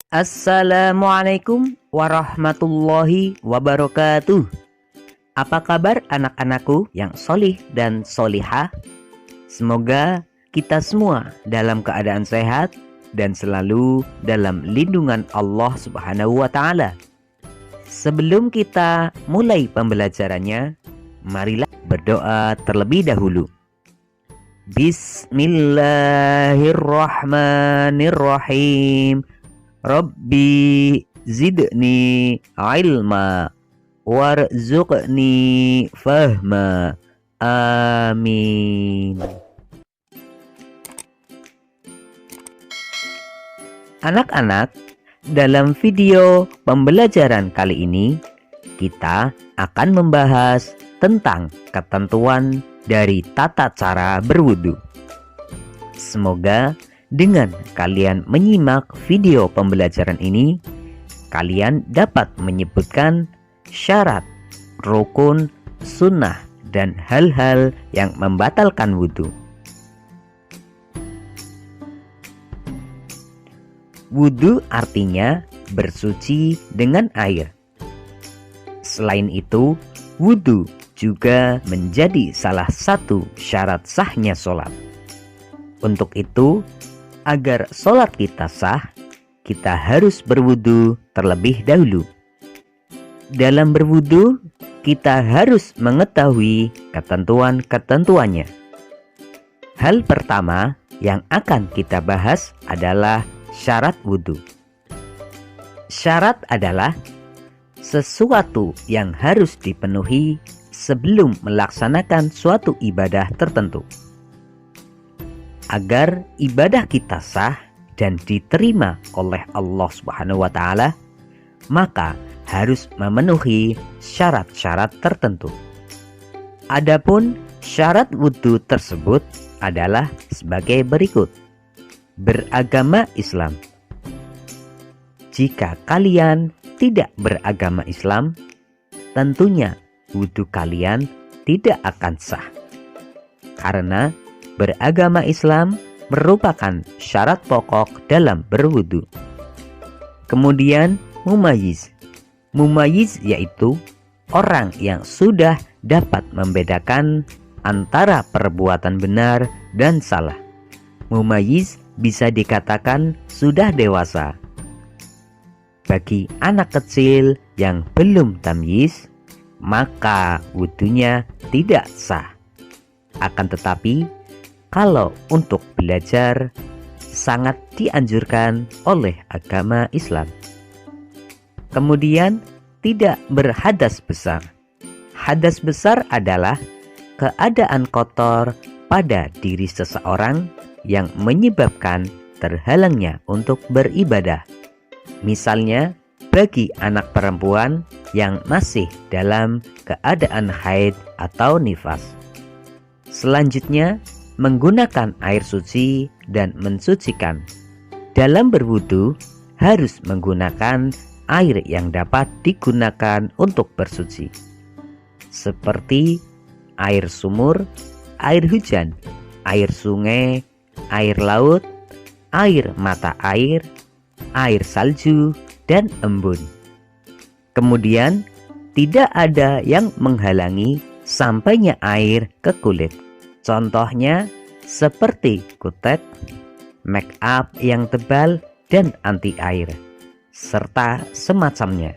Assalamualaikum warahmatullahi wabarakatuh. Apa kabar anak-anakku yang solih dan solihah? Semoga kita semua dalam keadaan sehat dan selalu dalam lindungan Allah Subhanahu wa Ta'ala. Sebelum kita mulai pembelajarannya, marilah berdoa terlebih dahulu. Bismillahirrahmanirrahim. Rabbi zidni ilma warzuqni fahma. Amin. Anak-anak, dalam video pembelajaran kali ini kita akan membahas tentang ketentuan dari tata cara berwudu. Semoga dengan kalian menyimak video pembelajaran ini, kalian dapat menyebutkan syarat, rukun, sunnah, dan hal-hal yang membatalkan wudu. Wudu artinya bersuci dengan air. Selain itu, wudu juga menjadi salah satu syarat sahnya sholat. Untuk itu, agar sholat kita sah, kita harus berwudu terlebih dahulu. Dalam berwudu, kita harus mengetahui ketentuan-ketentuannya. Hal pertama yang akan kita bahas adalah syarat wudu. Syarat adalah sesuatu yang harus dipenuhi sebelum melaksanakan suatu ibadah tertentu. Agar ibadah kita sah dan diterima oleh Allah Subhanahu wa Ta'ala, maka harus memenuhi syarat-syarat tertentu. Adapun syarat wudu tersebut adalah sebagai berikut. Beragama Islam. Jika kalian tidak beragama Islam, tentunya wudu kalian tidak akan sah. Karena beragama Islam merupakan syarat pokok dalam berwudu. Kemudian mumayyiz. Mumayyiz yaitu orang yang sudah dapat membedakan antara perbuatan benar dan salah. Mumayyiz bisa dikatakan sudah dewasa. Bagi anak kecil yang belum tamyiz, maka wudunya tidak sah. Akan tetapi, kalau untuk belajar, sangat dianjurkan oleh agama Islam. Kemudian, tidak berhadas besar. Hadas besar adalah keadaan kotor pada diri seseorang yang menyebabkan terhalangnya untuk beribadah. Misalnya, bagi anak perempuan yang masih dalam keadaan haid atau nifas. Selanjutnya, menggunakan air suci dan mensucikan. Dalam berwudu harus menggunakan air yang dapat digunakan untuk bersuci, seperti air sumur, air hujan, air sungai, air laut, air mata air salju, dan embun. Kemudian tidak ada yang menghalangi sampainya air ke kulit. Contohnya seperti kutek, make up yang tebal dan anti air, serta semacamnya.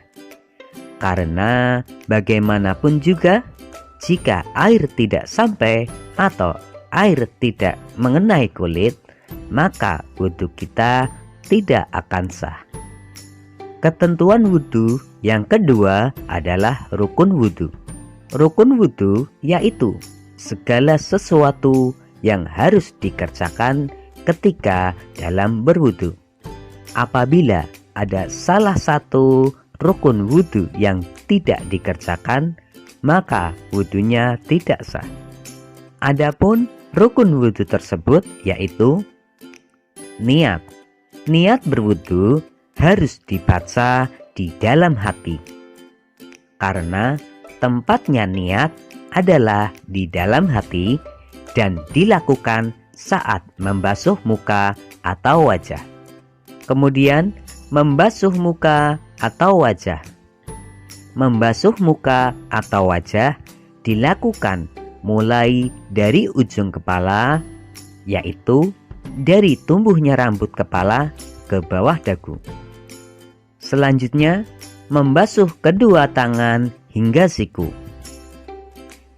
Karena bagaimanapun juga, jika air tidak sampai atau air tidak mengenai kulit, maka wudu kita tidak akan sah. Ketentuan wudu yang kedua adalah rukun wudu. Rukun wudu yaitu segala sesuatu yang harus dikerjakan ketika dalam berwudu. Apabila ada salah satu rukun wudu yang tidak dikerjakan, maka wudunya tidak sah. Adapun rukun wudu tersebut yaitu niat. Niat berwudu harus dibaca di dalam hati. Karena tempatnya niat adalah di dalam hati dan dilakukan saat membasuh muka atau wajah. Kemudian membasuh muka atau wajah. Membasuh muka atau wajah dilakukan mulai dari ujung kepala, yaitu dari tumbuhnya rambut kepala ke bawah dagu. Selanjutnya, membasuh kedua tangan hingga siku.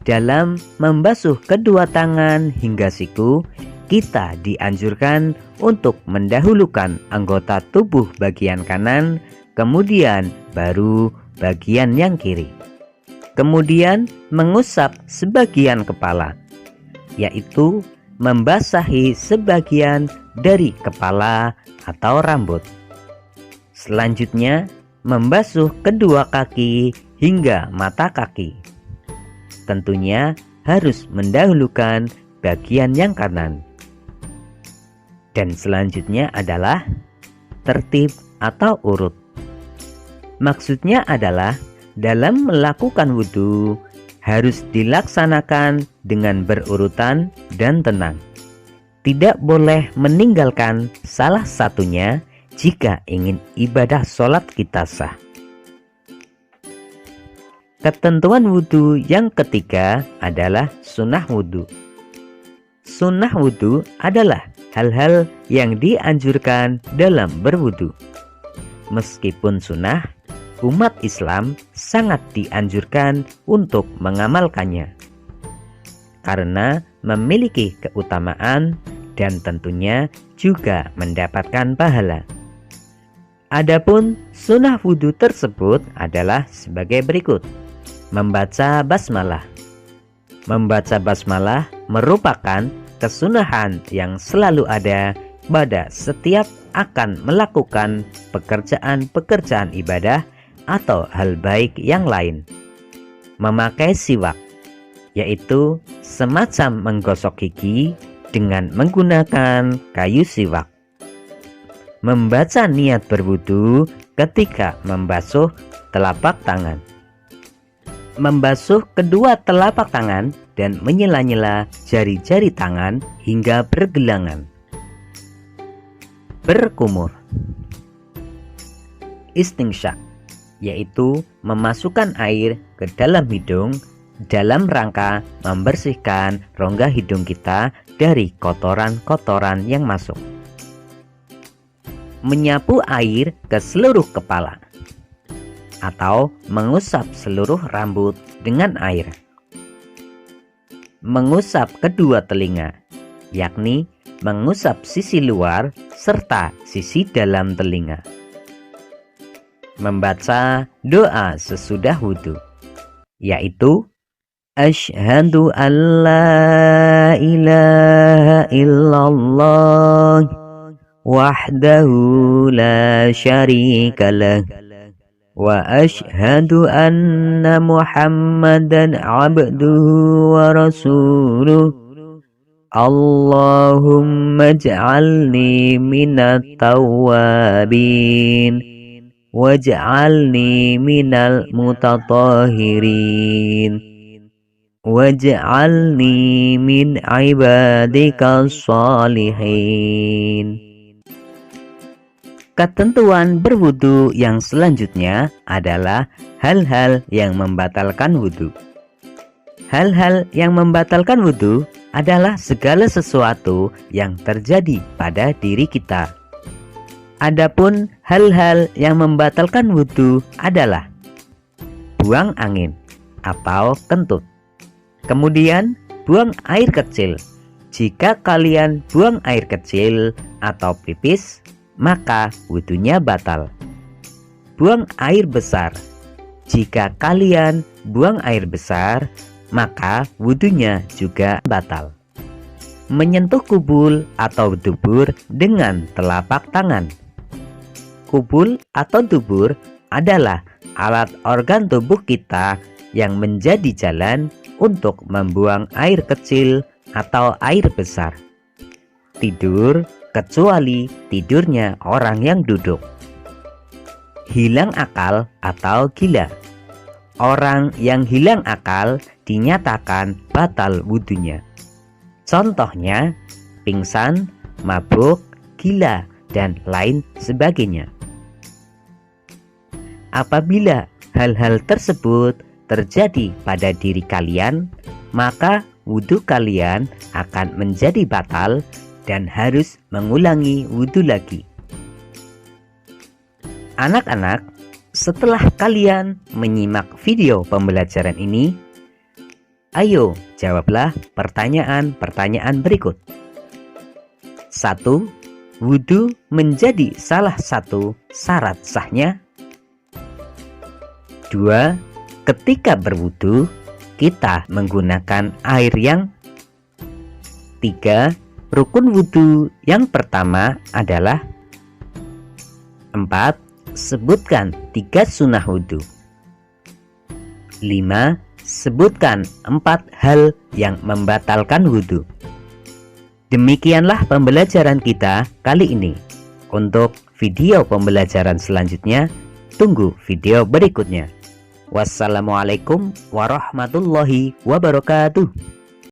Dalam membasuh kedua tangan hingga siku, kita dianjurkan untuk mendahulukan anggota tubuh bagian kanan, kemudian baru bagian yang kiri. Kemudian mengusap sebagian kepala, yaitu membasahi sebagian dari kepala atau rambut. Selanjutnya, membasuh kedua kaki hingga mata kaki. Tentunya harus mendahulukan bagian yang kanan. Dan selanjutnya adalah tertib atau urut. Maksudnya adalah dalam melakukan wudhu harus dilaksanakan dengan berurutan dan tenang. Tidak boleh meninggalkan salah satunya jika ingin ibadah sholat kita sah. Ketentuan wudhu yang ketiga adalah sunnah wudhu. Sunnah wudhu adalah hal-hal yang dianjurkan dalam berwudhu. Meskipun sunnah, umat Islam sangat dianjurkan untuk mengamalkannya karena memiliki keutamaan dan tentunya juga mendapatkan pahala. Adapun sunnah wudhu tersebut adalah sebagai berikut. Membaca basmalah. Membaca basmalah merupakan kesunahan yang selalu ada pada setiap akan melakukan pekerjaan-pekerjaan ibadah atau hal baik yang lain. Memakai siwak, yaitu semacam menggosok gigi dengan menggunakan kayu siwak. Membaca niat berwudu ketika membasuh telapak tangan. Membasuh kedua telapak tangan dan menyela-nyela jari-jari tangan hingga bergelangan. Berkumur. Istinsyak, yaitu memasukkan air ke dalam hidung dalam rangka membersihkan rongga hidung kita dari kotoran-kotoran yang masuk. Menyapu air ke seluruh kepala atau mengusap seluruh rambut dengan air. Mengusap kedua telinga, yakni mengusap sisi luar serta sisi dalam telinga. Membaca doa sesudah wudhu, yaitu Asyhadu an la ilaha illallah wahdahu la syarika lah wa asyhadu anna Muhammadan abduhu wa rasuluh. Allahumma ij'alni minat tawwabin waj'alni minal mutatahhirin waj'alni min ibadika shalihin. Ketentuan berwudu yang selanjutnya adalah hal-hal yang membatalkan wudu. Hal-hal yang membatalkan wudu adalah segala sesuatu yang terjadi pada diri kita. Adapun hal-hal yang membatalkan wudu adalah buang angin atau kentut. Kemudian buang air kecil. Jika kalian buang air kecil atau pipis, maka wudunya batal. Buang air besar. Jika kalian buang air besar, maka wudunya juga batal. Menyentuh kubul atau dubur dengan telapak tangan. Kubul atau dubur adalah alat organ tubuh kita yang menjadi jalan untuk membuang air kecil atau air besar. Tidur, kecuali tidurnya orang yang duduk. Hilang akal atau gila. Orang yang hilang akal dinyatakan batal wudunya. Contohnya, pingsan, mabuk, gila, dan lain sebagainya. apabila hal-hal tersebut terjadi pada diri kalian, maka wudhu kalian akan menjadi batal dan harus mengulangi wudhu lagi. Anak-anak, setelah kalian menyimak video pembelajaran ini, ayo jawablah pertanyaan-pertanyaan berikut. 1. Wudhu menjadi salah satu syarat sahnya. 2. Ketika berwudhu, kita menggunakan air yang. 3. Rukun wudhu yang pertama adalah. 4. Sebutkan 3 sunnah wudhu. 5. Sebutkan 4 hal yang membatalkan wudhu. Demikianlah pembelajaran kita kali ini. Untuk video pembelajaran selanjutnya, tunggu video berikutnya. Wassalamualaikum warahmatullahi wabarakatuh.